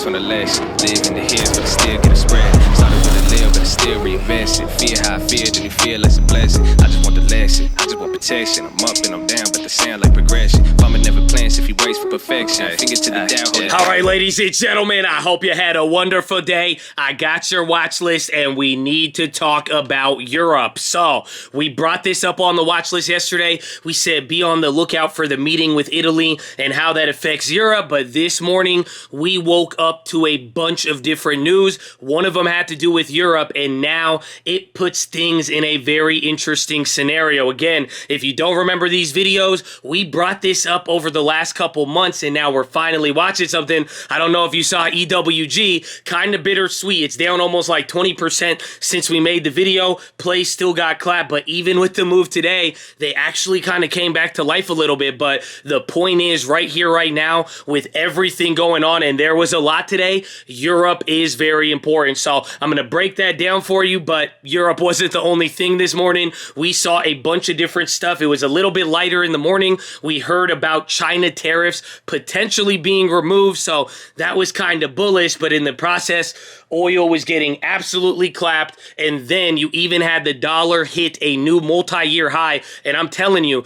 focus on the lesson. Live in the hills, but I still get a spread. Started with a little, but I still reinvest it. Feel how I feel, then you feel it's a blessing. I just want the lesson, I just want protection. I'm up and I'm down, but they sound like progression. Farmer never plans if he waits for perfection. Finger to the down. All right, ladies and gentlemen, I hope you had a wonderful day. I got your watch list, and we need to talk about Europe. So we brought this up on the watch list yesterday. We said be on the lookout for the meeting with Italy and how that affects Europe. But this morning, we woke up to a bunch of different news. One of them had to do with Europe, and now it puts things in a very interesting scenario. Again, if you don't remember these videos, we brought this up over the last couple months, and now we're finally watching something. I don't know if you saw EWG, kind of bittersweet. It's down almost like 20% since we made the video. Play still got clapped, but even with the move today, they actually kind of came back to life a little bit. But the point is, right here, right now, with everything going on, and there was a lot today, Europe is very important. So I'm going to break that down for you, but Europe wasn't the only thing this morning. We saw a bunch of different stuff. It was a little bit lighter in the morning. We heard about China tariffs potentially being removed, so that was kind of bullish, but in the process, oil was getting absolutely clapped, and then you even had the dollar hit a new multi-year high, and I'm telling you,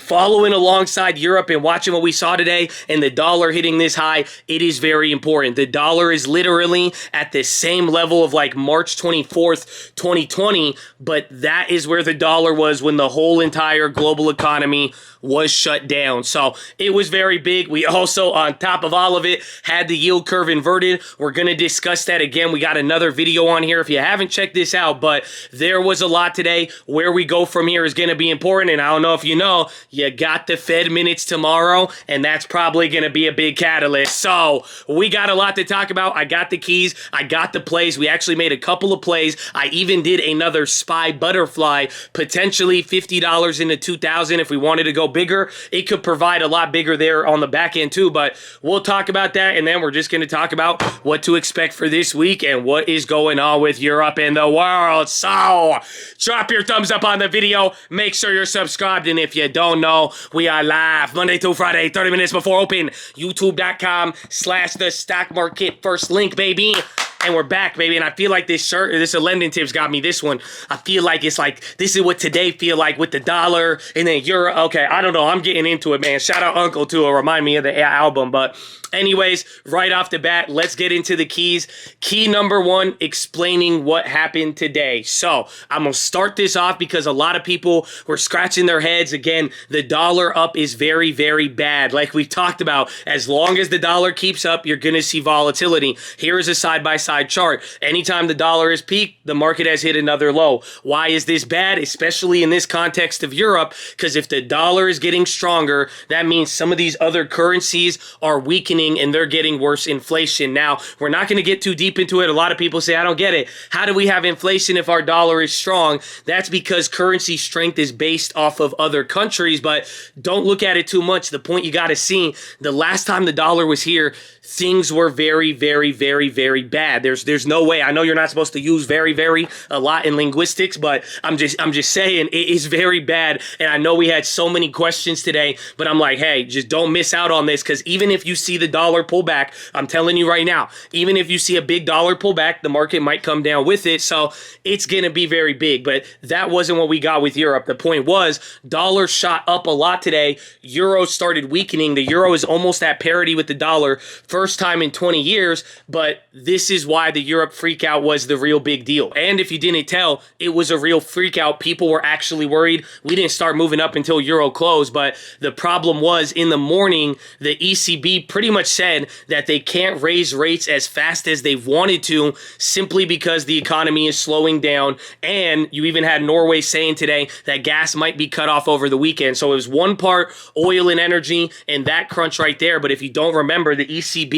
following alongside Europe and watching what we saw today, and the dollar hitting this high, it is very important. The dollar is literally at the same level of like March 24th, 2020, but that is where the dollar was when the whole entire global economy was shut down. So it was very big. We also, on top of all of it, had the yield curve inverted. We're going to discuss that again. We got another video on here if you haven't checked this out, but there was a lot today. Where we go from here is going to be important, and I don't know if you know, you got the Fed minutes tomorrow, and that's probably going to be a big catalyst. So we got a lot to talk about. I got the keys. I got the plays. We actually made a couple of plays. I even did another SPY butterfly, potentially $50 into 2,000 if we wanted to go bigger. It could provide a lot bigger there on the back end too, but we'll talk about that, and then we're just going to talk about what to expect for this week and what is going on with Europe and the world. So drop your thumbs up on the video, make sure you're subscribed, and if you don't know, we are live Monday through Friday, 30 minutes before open, youtube.com/the stock market, first link, baby. And we're back, baby, and I feel like this shirt, this Lending Tips got me this one. I feel like it's like, this is what today feel like with the dollar and then euro. Okay, I don't know, I'm getting into it, man. Shout out Uncle too, it'll remind me of the album. But anyways, right off the bat, let's get into the keys. Key number one, explaining what happened today. So I'm going to start this off because a lot of people were scratching their heads. Again, the dollar up is very, very bad. Like we've talked about, as long as the dollar keeps up, you're going to see volatility. Here is a side-by-side chart. Anytime the dollar is peaked, the market has hit another low. Why is this bad? Especially in this context of Europe, because if the dollar is getting stronger, that means some of these other currencies are weakening and they're getting worse inflation. Now, we're not going to get too deep into it. A lot of people say, I don't get it. How do we have inflation if our dollar is strong? That's because currency strength is based off of other countries, but don't look at it too much. The point you got to see, the last time the dollar was here, things were very, very, very, very bad. There's no way. I know you're not supposed to use very, very a lot in linguistics, but I'm just saying it is very bad. And I know we had so many questions today, but I'm like, hey, just don't miss out on this, because even if you see the dollar pull back, I'm telling you right now, even if you see a big dollar pull back, the market might come down with it. So it's going to be very big, but that wasn't what we got with Europe. The point was, dollar shot up a lot today. Euro started weakening. The euro is almost at parity with the dollar. First time in 20 years, but this is why the Europe freakout was the real big deal. And if you didn't tell, it was a real freakout. People were actually worried. We didn't start moving up until euro closed, but the problem was in the morning, the ECB pretty much said that they can't raise rates as fast as they've wanted to simply because the economy is slowing down. And you even had Norway saying today that gas might be cut off over the weekend. So it was one part oil and energy and that crunch right there. But if you don't remember, the ECB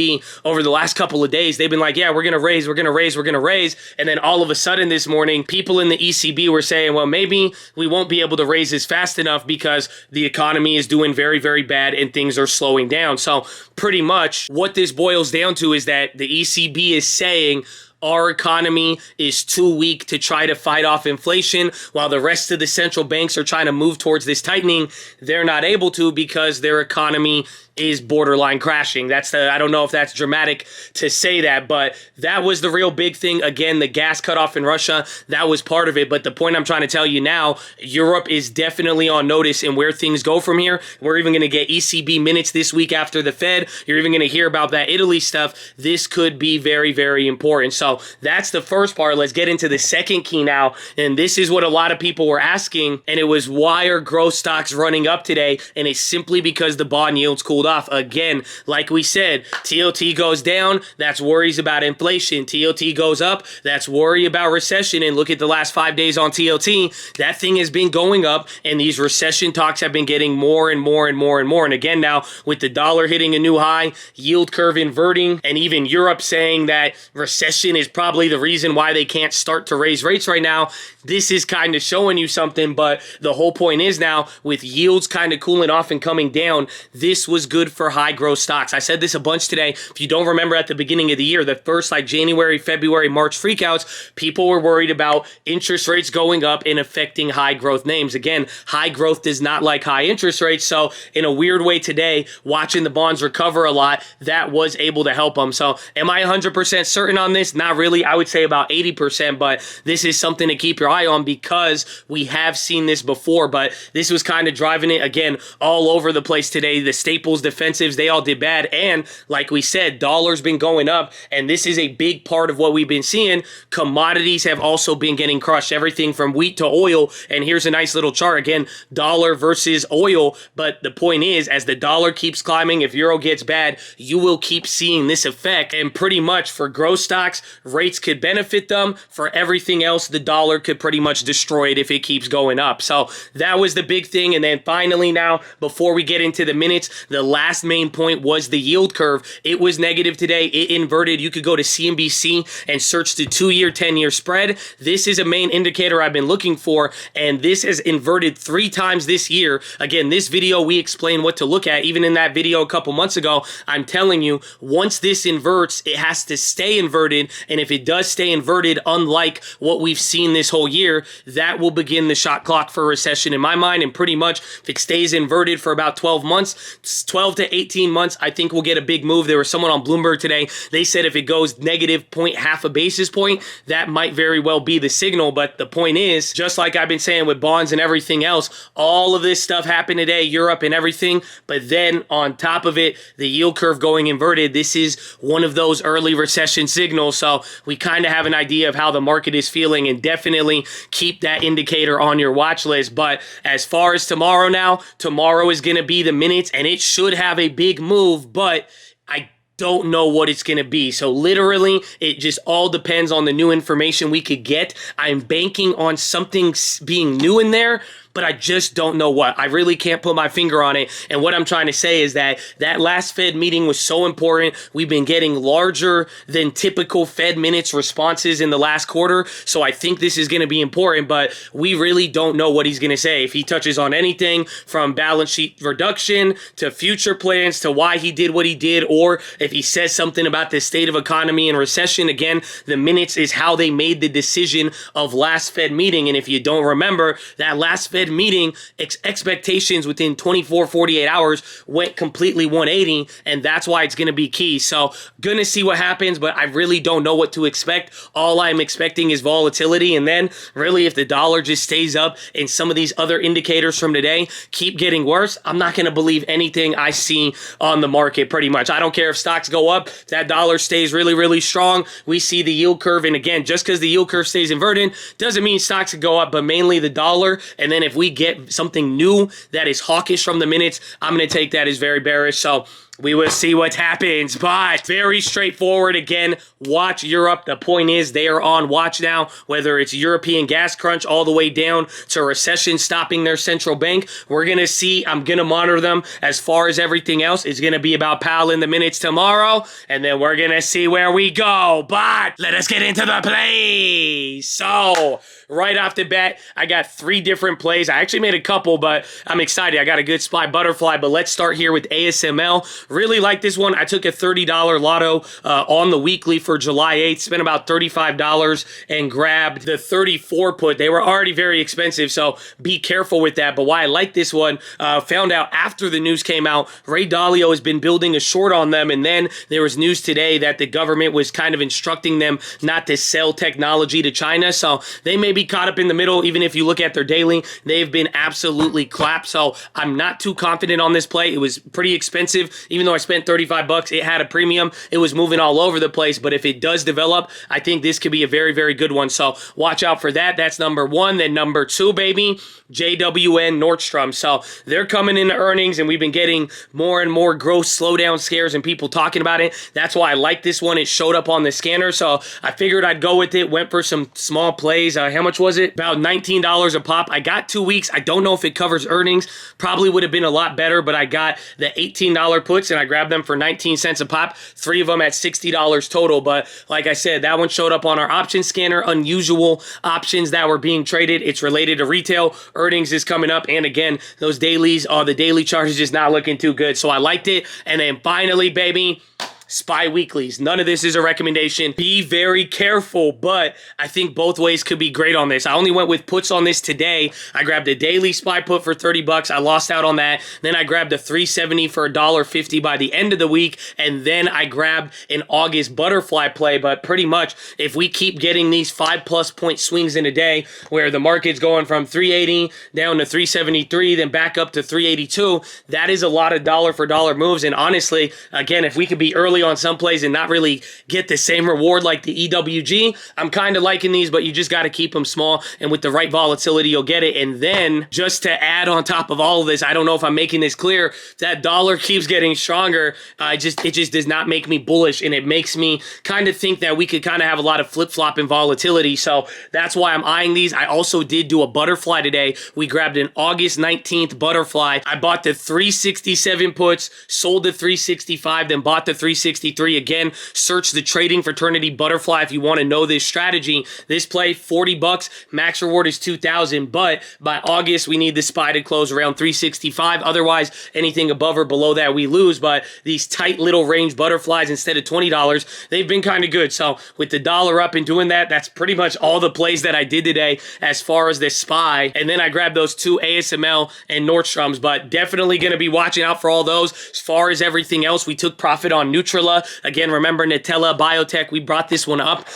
over the last couple of days, they've been like, yeah, we're going to raise, we're going to raise, we're going to raise. And then all of a sudden this morning, people in the ECB were saying, well, maybe we won't be able to raise this fast enough because the economy is doing very, very bad and things are slowing down. So pretty much what this boils down to is that the ECB is saying, our economy is too weak to try to fight off inflation, while the rest of the central banks are trying to move towards this tightening. They're not able to because their economy is borderline crashing. I don't know if that's dramatic to say that, but that was the real big thing. Again, the gas cutoff in Russia, that was part of it. But the point I'm trying to tell you now, Europe is definitely on notice in where things go from here. We're even going to get ECB minutes this week after the Fed. You're even going to hear about that Italy stuff. This could be very, very important. So that's the first part. Let's get into the second key now. And this is what a lot of people were asking. And it was, why are growth stocks running up today? And it's simply because the bond yields cooled off. Again, like we said, TLT goes down, that's worries about inflation. TLT goes up, that's worry about recession. And look at the last 5 days on TLT. That thing has been going up, and these recession talks have been getting more and more and more and more. And again, now with the dollar hitting a new high, yield curve inverting, and even Europe saying that recession is probably the reason why they can't start to raise rates right now, this is kind of showing you something. But the whole point is now, with yields kind of cooling off and coming down, this was good for high growth stocks. I said this a bunch today. If you don't remember, at the beginning of the year, the first like January, February, March freakouts, people were worried about interest rates going up and affecting high growth names. Again, high growth does not like high interest rates. So in a weird way today, watching the bonds recover a lot, that was able to help them. So am I 100% certain on this? Not really. I would say about 80%, but this is something to keep your eye on because we have seen this before. But this was kind of driving it again all over the place today. The staples, defensives, they all did bad. And like we said, dollar's been going up, and this is a big part of what we've been seeing. Commodities have also been getting crushed, everything from wheat to oil. And here's a nice little chart again, dollar versus oil. But the point is, as the dollar keeps climbing, if euro gets bad, you will keep seeing this effect. And pretty much for growth stocks, rates could benefit them. For everything else, the dollar could pretty much destroy it if it keeps going up. So that was the big thing. And then finally now, before we get into the minutes, the last main point was the yield curve. It was negative today. It inverted. You could go to CNBC and search the 2-year, 10-year spread. This is a main indicator I've been looking for, and this has inverted 3 times this year. Again, this video, we explain what to look at. Even in that video a couple months ago, I'm telling you, once this inverts, it has to stay inverted. And if it does stay inverted, unlike what we've seen this whole year, that will begin the shot clock for a recession in my mind. And pretty much, if it stays inverted for about 12 months, 12 to 18 months, I think we'll get a big move. There was someone on Bloomberg today, they said if it goes negative half a basis point, that might very well be the signal. But the point is, just like I've been saying with bonds and everything else, all of this stuff happened today, Europe and everything. But then on top of it, the yield curve going inverted, this is one of those early recession signals. So we kind of have an idea of how the market is feeling, and definitely keep that indicator on your watch list. But as far as tomorrow now, tomorrow is going to be the minutes, and it should have a big move, but I don't know what it's going to be. So literally, it just all depends on the new information we could get. I'm banking on something being new in there, but I just don't know what. I really can't put my finger on it. And what I'm trying to say is that that last Fed meeting was so important. We've been getting larger than typical Fed minutes responses in the last quarter. So I think this is going to be important, but we really don't know what he's going to say. If he touches on anything from balance sheet reduction to future plans to why he did what he did, or if he says something about the state of economy and recession. Again, the minutes is how they made the decision of last Fed meeting. And if you don't remember, that last Fed meeting, expectations within 24, 48 hours went completely 180, and that's why it's going to be key. So gonna see what happens, but I really don't know what to expect. All I'm expecting is volatility, and then really if the dollar just stays up and some of these other indicators from today keep getting worse, I'm not going to believe anything I see on the market pretty much. I don't care if stocks go up, that dollar stays really, really strong. We see the yield curve, and again, just because the yield curve stays inverted doesn't mean stocks could go up, but mainly the dollar. And then if we get something new that is hawkish from the minutes, I'm going to take that as very bearish. So we will see what happens, but very straightforward. Again, watch Europe. The point is they are on watch now, whether it's European gas crunch all the way down to recession stopping their central bank. We're going to see. I'm going to monitor them. As far as everything else, it's going to be about Powell in the minutes tomorrow, and then we're going to see where we go. But let us get into the plays. So right off the bat, I got 3 different plays. I actually made a couple, but I'm excited. I got a good SPY butterfly, but let's start here with ASML. really like this one. I took a $30 lotto on the weekly for July 8th, spent about $35 and grabbed the 34 put. They were already very expensive, so be careful with that. But why I like this one, found out after the news came out, Ray Dalio has been building a short on them, and then there was news today that the government was kind of instructing them not to sell technology to China, so they may be caught up in the middle. Even if you look at their daily, they've been absolutely clapped, so I'm not too confident on this play. It was pretty expensive. Even though I spent 35 bucks, it had a premium. It was moving all over the place, but if it does develop, I think this could be a very, very good one, so watch out for that. That's number one. Then number two, baby, JWN Nordstrom. So they're coming into earnings, and we've been getting more and more growth slowdown scares and people talking about it. That's why I like this one. It showed up on the scanner, so I figured I'd go with it. Went for some small plays. How much was it? About $19 a pop. I got 2 weeks. I don't know if it covers earnings. Probably would have been a lot better, but I got the $18 puts, and I grabbed them for 19 cents a pop. 3 of them at $60 total, but like I said, that one showed up on our option scanner. Unusual options that were being traded. It's related to retail. Earnings is coming up, and again, those dailies, the daily chart is just not looking too good, so I liked it. And then finally, baby, SPY weeklies. None of this is a recommendation. Be very careful, but I think both ways could be great on this. I only went with puts on this today. I grabbed a daily SPY put for 30 bucks. I lost out on that. Then I grabbed a 370 for $1.50 by the end of the week, and then I grabbed an August butterfly play. But pretty much, if we keep getting these 5+ point swings in a day, where the market's going from 380 down to 373, then back up to 382, that is a lot of dollar for dollar moves. And honestly, again, if we could be early on some plays and not really get the same reward like the EWG, I'm kind of liking these, but you just got to keep them small, and with the right volatility, you'll get it. And then just to add on top of all of this, I don't know if I'm making this clear, that dollar keeps getting stronger. It just does not make me bullish, and it makes me kind of think that we could kind of have a lot of flip-flop in volatility. So that's why I'm eyeing these. I also did do a butterfly today. We grabbed an August 19th butterfly. I bought the 367 puts, sold the 365, then bought the 363. Again, search the trading fraternity butterfly if you want to know this strategy. This play, 40 bucks, max reward is 2,000, but by August, we need the SPY to close around 365. Otherwise, anything above or below that, we lose. But these tight little range butterflies, instead of $20, they've been kind of good. So with the dollar up and doing that, that's pretty much all the plays that I did today as far as this SPY. And then I grabbed those 2 ASML and Nordstroms, but definitely going to be watching out for all those. As far as everything else, we took profit on Nutrila. Again, remember Nutella, Biotech, we brought this one up.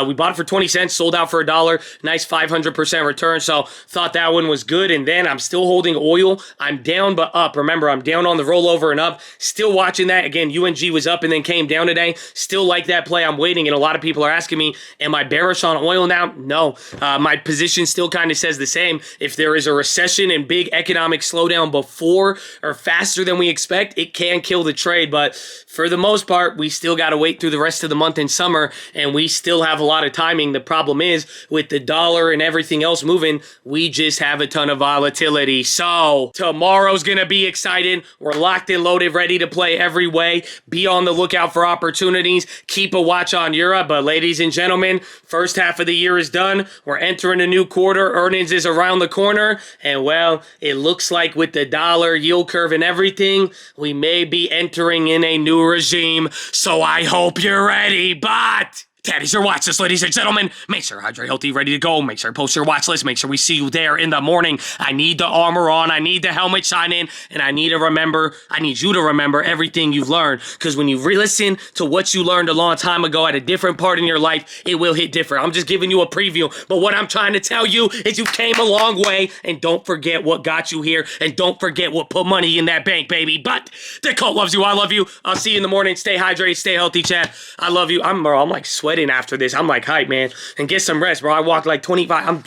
We bought it for 20 cents, sold out for $1. Nice 500% return, so thought that one was good. And then I'm still holding oil. I'm down but up. Remember, I'm down on the rollover and up. Still watching that. Again, UNG was up and then came down today. Still like that play. I'm waiting, and a lot of people are asking me, am I bearish on oil now? No. My position still kind of says the same. If there is a recession and big economic slowdown before or faster than we expect, it can kill the trade. But for the most part, we still got to wait through the rest of the month in summer, and we still have a lot of timing. The problem is, with the dollar and everything else moving, we just have a ton of volatility. So tomorrow's going to be exciting. We're locked and loaded, ready to play every way. Be on the lookout for opportunities. Keep a watch on Europe. But ladies and gentlemen, first half of the year is done. We're entering a new quarter. Earnings is around the corner. And well, it looks like with the dollar, yield curve, and everything, we may be entering in a new regime. So I hope you're ready, but that is your watch list, ladies and gentlemen. Make sure hydrate, healthy, ready to go. Make sure post your watch list. Make sure we see you there in the morning. I need the armor on. I need the helmet shining. And I need you to remember everything you've learned. Because when you re-listen to what you learned a long time ago at a different part in your life, it will hit different. I'm just giving you a preview. But what I'm trying to tell you is you came a long way. And don't forget what got you here. And don't forget what put money in that bank, baby. But the cult loves you. I love you. I'll see you in the morning. Stay hydrated. Stay healthy, chat. I love you. I'm like sweating after this. I'm like hype, man. And get some rest, bro. I walked like 25.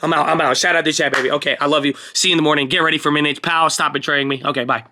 I'm out. Shout out to chat, baby. Okay, I love you. See you in the morning. Get ready for minutes. Pal, stop betraying me. Okay, bye.